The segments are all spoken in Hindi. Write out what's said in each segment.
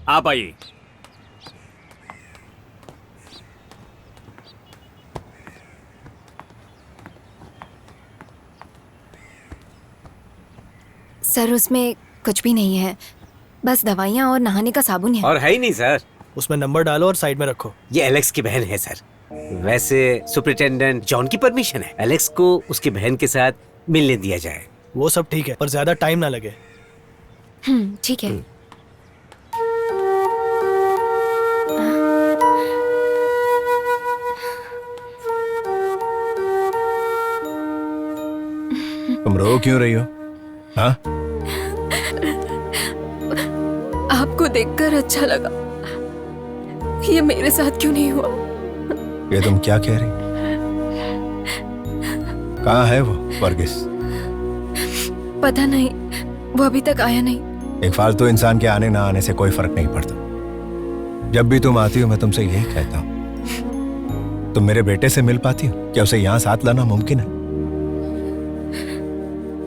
आप आइए। सर उसमें कुछ भी नहीं है, बस दवाइयाँ और नहाने का साबुन है। और है ही नहीं सर। उसमें नंबर डालो और साइड में रखो। ये एलेक्स की बहन है सर। वैसे सुपरिटेंडेंट जॉन की परमिशन है एलेक्स को उसकी बहन के साथ मिलने दिया जाए। वो सब ठीक है, पर ज्यादा टाइम ना लगे। ठीक है। तुम रो क्यों रही हो? हाँ? आपको देखकर अच्छा लगा। ये मेरे साथ क्यों नहीं हुआ? ये तुम क्या कह रही? कहाँ है वो वर्गीस? पता नहीं, वो अभी तक आया नहीं। एक फालतू इंसान के आने ना आने से कोई फर्क नहीं पड़ता। जब भी तुम आती हो मैं तुमसे यही कहता हूँ, तुम मेरे बेटे से मिल पाती हो? क्या उसे यहाँ साथ लाना मुमकिन है?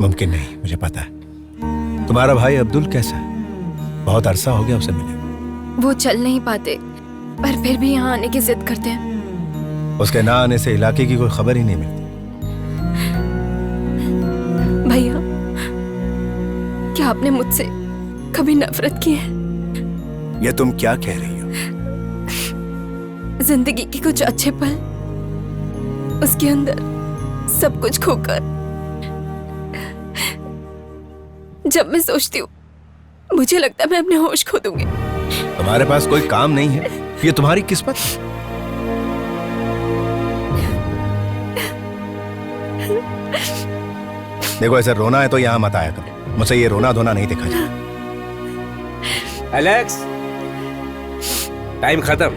मुमकिन नहीं, मुझे पता है। तुम्हारा भाई अब्दुल कैसा है? बहुत अरसा हो गया उसे मिले। वो चल नहीं पाते, पर फिर भी यहाँ आने की जिद करते हैं। उसके ना आने से इलाके की कोई खबर ही नहीं मिलती। भैया, क्या आपने मुझसे कभी नफरत की है? ये तुम क्या कह रही हो? जिंदगी के कुछ अच्छे पल, उसके अंदर सब कुछ खोकर। जब मैं सोचती हूँ, मुझे लगता है मैं अपने होश खो दूंगी। तुम्हारे पास कोई काम नहीं है, ये तुम्हारी किस्मत है। देखो, ऐसे रोना है तो यहाँ मत आया करो। मुझसे ये रोना धोना नहीं दिखा जाता। एलेक्स, टाइम खत्म।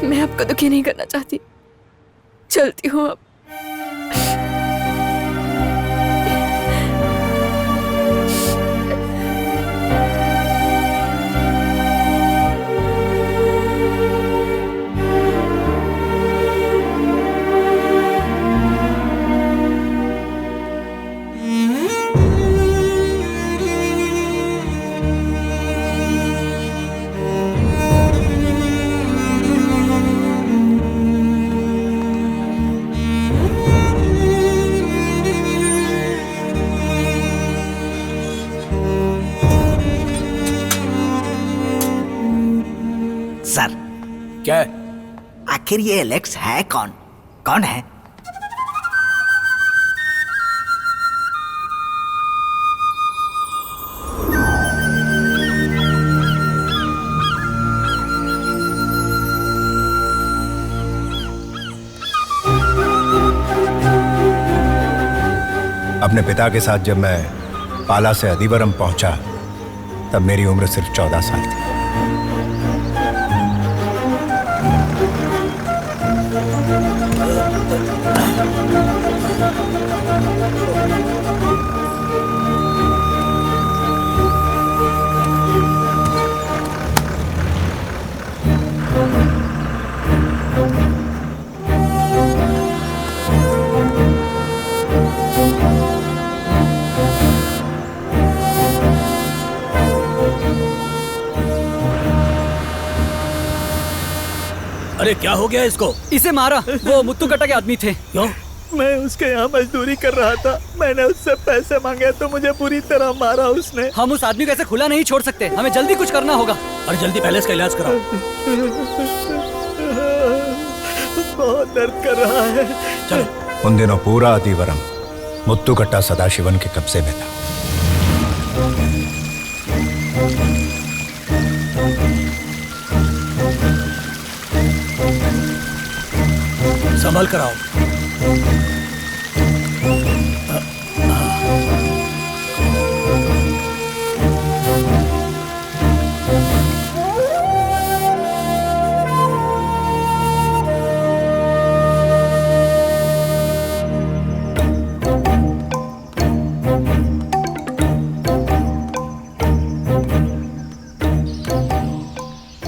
मैं आपको दुखी नहीं करना चाहती, चलती हूँ अब। सर, क्या है? आखिर ये एलेक्स है कौन? कौन है? अपने पिता के साथ जब मैं पाला से अधिवरम पहुंचा, तब मेरी उम्र सिर्फ 14 साल थी। अरे क्या हो गया इसको? इसे मारा, वो मुत्तू कट्टा के आदमी थे। क्यों? मैं उसके यहाँ मजदूरी कर रहा था। मैंने उससे पैसे मांगे तो मुझे बुरी तरह मारा उसने। हम उस आदमी को ऐसे खुला नहीं छोड़ सकते, हमें जल्दी कुछ करना होगा। और जल्दी पहले इसका इलाज कराओ। बहुत दर्द कर रहा है। चलो। उन दिनों पूरा अधिवरम मुत्तुकट्टा सदाशिवन के कब्जे में था। संभल कर आओ।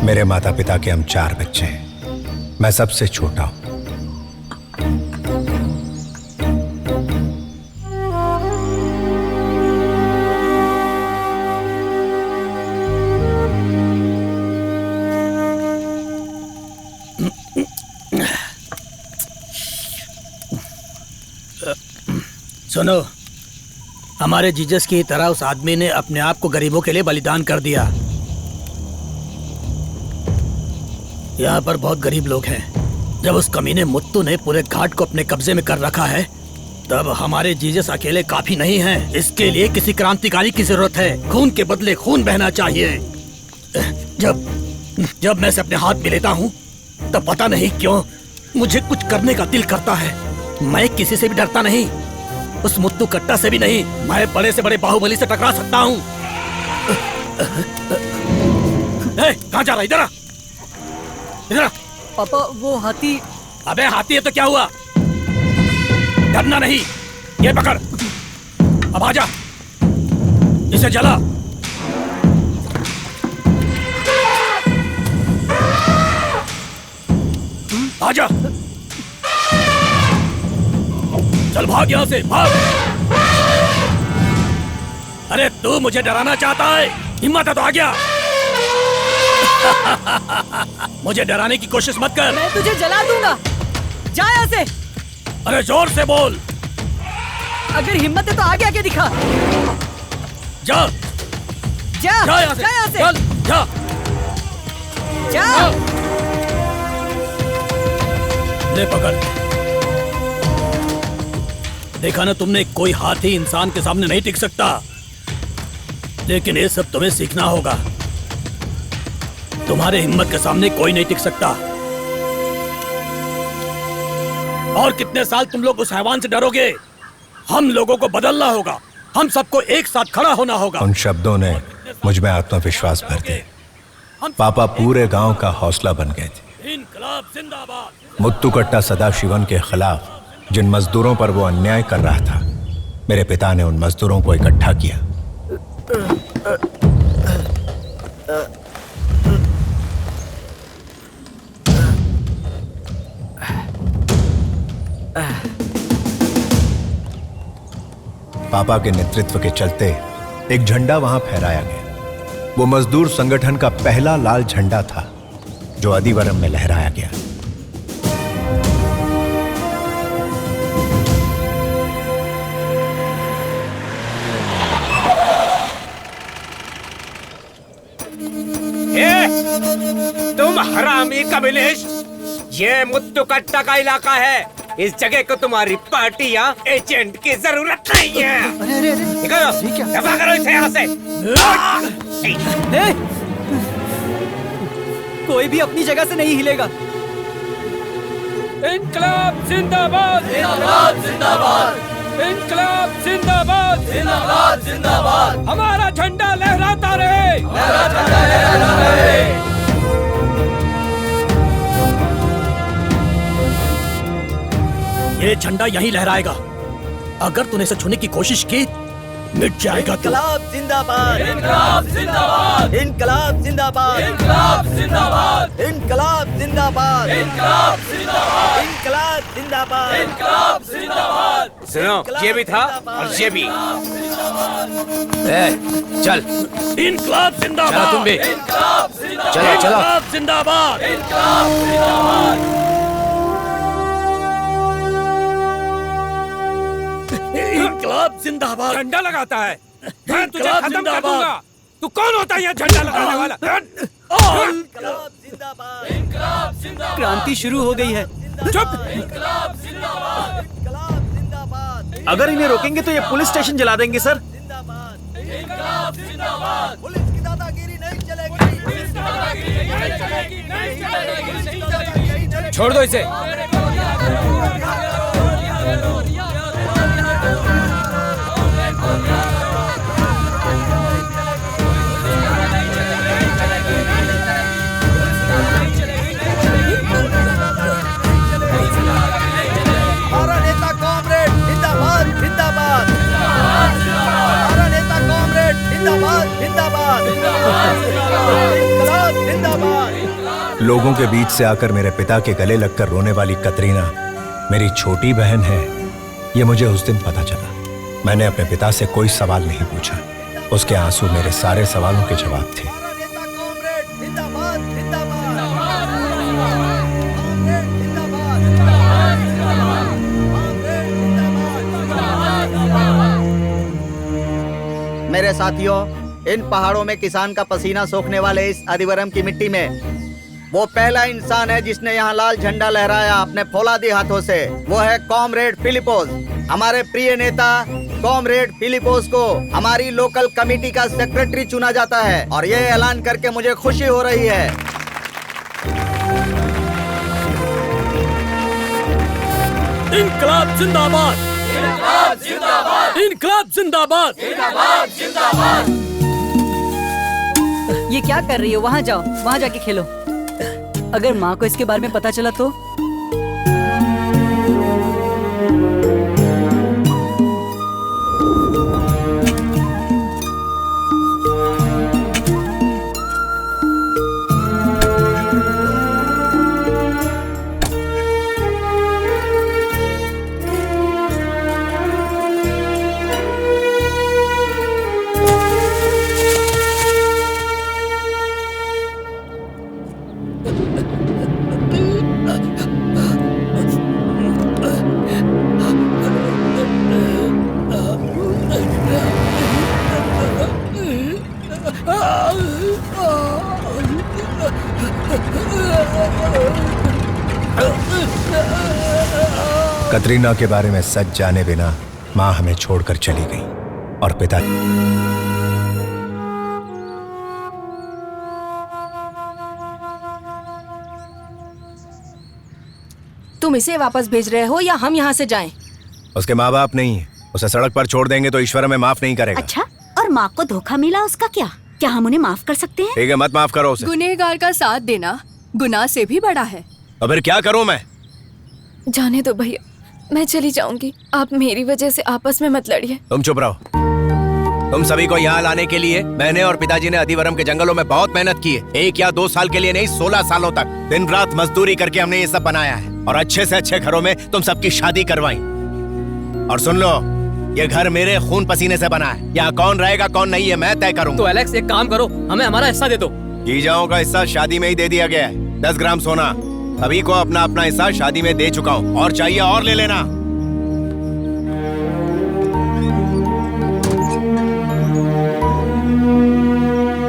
मेरे माता पिता के हम 4 बच्चे हैं। मैं सबसे छोटा हूं। सुनो, हमारे जीजस की तरह उस आदमी ने अपने आप को गरीबों के लिए बलिदान कर दिया। यहाँ पर बहुत गरीब लोग हैं। जब उस कमीने मुत्तू ने पूरे घाट को अपने कब्जे में कर रखा है, तब हमारे जीजस अकेले काफी नहीं हैं। इसके लिए किसी क्रांतिकारी की जरूरत है। खून के बदले खून बहना चाहिए। जब मैं इसे अपने हाथ में लेता हूँ, तब पता नहीं क्यों मुझे कुछ करने का दिल करता है। मैं किसी से भी डरता नहीं, उस मुत्तू कट्टा से भी नहीं। मैं बड़े से बड़े बाहुबली से टकरा सकता हूँ। कहाँ जा रहा? इधर आ, इधर आ। पापा वो हाथी। अबे हाथी है तो क्या हुआ? डरना नहीं। ये पकड़, अब आजा, इसे जला। आजा, चल भाग यहाँ से, भाग। अरे तू मुझे डराना चाहता है? हिम्मत है तो आ गया। मुझे डराने की कोशिश मत कर। मैं तुझे जला दूंगा, जा यहाँ से। अरे जोर से बोल। अगर हिम्मत है तो आगे आके दिखा। जा जा, जा यहाँ से, जा यहाँ से। चल जा, जा। ले पकड़। देखा ना तुमने, कोई हाथी इंसान के सामने नहीं टिक सकता। लेकिन ये सब तुम्हें सीखना होगा। तुम्हारे हिम्मत के सामने कोई नहीं टिक सकता। और कितने साल तुम लोग उस हैवान से डरोगे? हम लोगों को बदलना होगा। हम सबको एक साथ खड़ा होना होगा। उन शब्दों ने मुझ में आत्मविश्वास भर दिया। पापा पूरे गांव का हौसला बन गए थे। इनकलाब जिंदाबाद। मुत्तू कट्टा सदाशिवन के खिलाफ जिन मजदूरों पर वो अन्याय कर रहा था, मेरे पिता ने उन मजदूरों को इकट्ठा किया। पापा के नेतृत्व के चलते एक झंडा वहां फहराया गया। वो मजदूर संगठन का पहला लाल झंडा था जो आदिवरम में लहराया गया। तुम हरामी कबिलेश, ये मुत्तू कट्टा का इलाका है। इस जगह को तुम्हारी पार्टी या एजेंट की जरूरत नहीं है। अरे दफा करो इसे यहाँ से। कोई भी अपनी जगह से नहीं हिलेगा। इनकलाब जिंदाबाद, इनकलाब जिंदाबाद, इनकलाब जिंदाबाद, जिंदाबाद जिंदाबाद। हमारा झंडा लहराता रहे, हमारा झंडा लहराता रहे। ये झंडा यहीं लहराएगा। अगर तूने इसे छूने की कोशिश की, मिट जाएगा तू। इनकलाब जिंदाबाद, इनकलाब जिंदाबाद, इनकलाब जिंदाबाद, इनकलाब जिंदाबाद, इनकलाब जिंदाबाद, इनकलाब जिंदाबाद, इनकलाब जिंदाबाद, इनकलाब जिंदाबाद। सुनो, ये भी था और ये भी। चल इनकलाब जिंदाबाद। तुम भी इनकलाब जिंदाबाद, चलो चलो। इनकलाब जिंदाबाद। इनकलाब जिंदाबाद। इनकलाब जिंदाबाद। झंडा लगाता है, मैं तुझे इनकलाब खत्म कर जिंदाबाद। दूंगा। तू कौन होता है ये झंडा लगाने वाला? इनकलाब जिंदाबाद, इनकलाब जिंदाबाद, क्रांति शुरू हो गई है। चुप। इनकलाब जिंदाबाद, इनकलाब जिंदाबाद, अगर इन्हें रोकेंगे तो ये पुलिस स्टेशन जला देंगे सर। जिंदाबाद। इनकलाब जिंदाबाद। पुलिस की दादागिरी नहीं चलेगी, पुलिस की दादागिरी नहीं चलेगी, नहीं चलेगी, नहीं चलेगी। छोड़ दो इसे। हमारा नेता कॉमरेड जिंदाबाद, जिंदाबाद। हमारा नेता कॉमरेड जिंदाबाद, जिंदाबाद। इनकलाब जिंदाबाद। लोगों के बीच से आकर मेरे पिता के गले लगकर रोने वाली कतरीना मेरी छोटी बहन है, ये मुझे उस दिन पता चला। मैंने अपने पिता से कोई सवाल नहीं पूछा। उसके आंसू मेरे सारे सवालों के जवाब थे। हमारा नेता कॉमरेड जिंदाबाद, जिंदाबाद। कॉमरेड जिंदाबाद, कॉमरेड जिंदाबाद। मेरे साथियों, इन पहाड़ों में किसान का पसीना सोखने वाले इस अधिवरम की मिट्टी में वो पहला इंसान है जिसने यहाँ लाल झंडा लहराया अपने फौलादी हाथों से। वो है कॉमरेड फिलिपोस। हमारे प्रिय नेता कॉमरेड फिलिपोस को हमारी लोकल कमेटी का सेक्रेटरी चुना जाता है और ये ऐलान करके मुझे खुशी हो रही है। इनकलाब जिंदाबाद, इनकलाब जिंदाबाद, इनकलाब जिंदाबाद। जिंदाबाद जिंदाबाद। ये क्या कर रही हो? वहाँ जाओ, वहाँ जाके खेलो। अगर माँ को इसके बारे में पता चला तो? कतरीना के बारे में सच जाने बिना माँ हमें छोड़कर चली गई और पिता तुम इसे वापस भेज रहे हो या हम यहाँ से जाएं? उसके माँ बाप नहीं है, उसे सड़क पर छोड़ देंगे तो ईश्वर हमें माफ नहीं करेगा। अच्छा, और माँ को धोखा मिला उसका क्या हम उन्हें माफ कर सकते हैं? ठीक है, मत माफ करो उसे। गुनहगार का साथ देना गुनाह से भी बड़ा है। तो फिर क्या करूं मैं? जाने दो भैया, मैं चली जाऊंगी। आप मेरी वजह से आपस में मत लड़िए। तुम चुप रहो। तुम सभी को यहाँ लाने के लिए मैंने और पिताजी ने अधिवरम के जंगलों में बहुत मेहनत की है। 1 या 2 साल के लिए नहीं, 16 सालों तक दिन रात मजदूरी करके हमने ये सब बनाया है और अच्छे से अच्छे घरों में तुम सबकी शादी करवाई। और सुन लो, ये घर मेरे खून पसीने से बना है। यहाँ कौन रहेगा कौन नहीं है मैं तय करूंगा। तो एलेक्स, एक काम करो, हमें हमारा हिस्सा दे दो। जीजाओं का हिस्सा शादी में ही दे दिया गया है। 10 ग्राम सोना। सभी को अपना अपना हिस्सा शादी में दे चुका हूँ और चाहिए और ले लेना।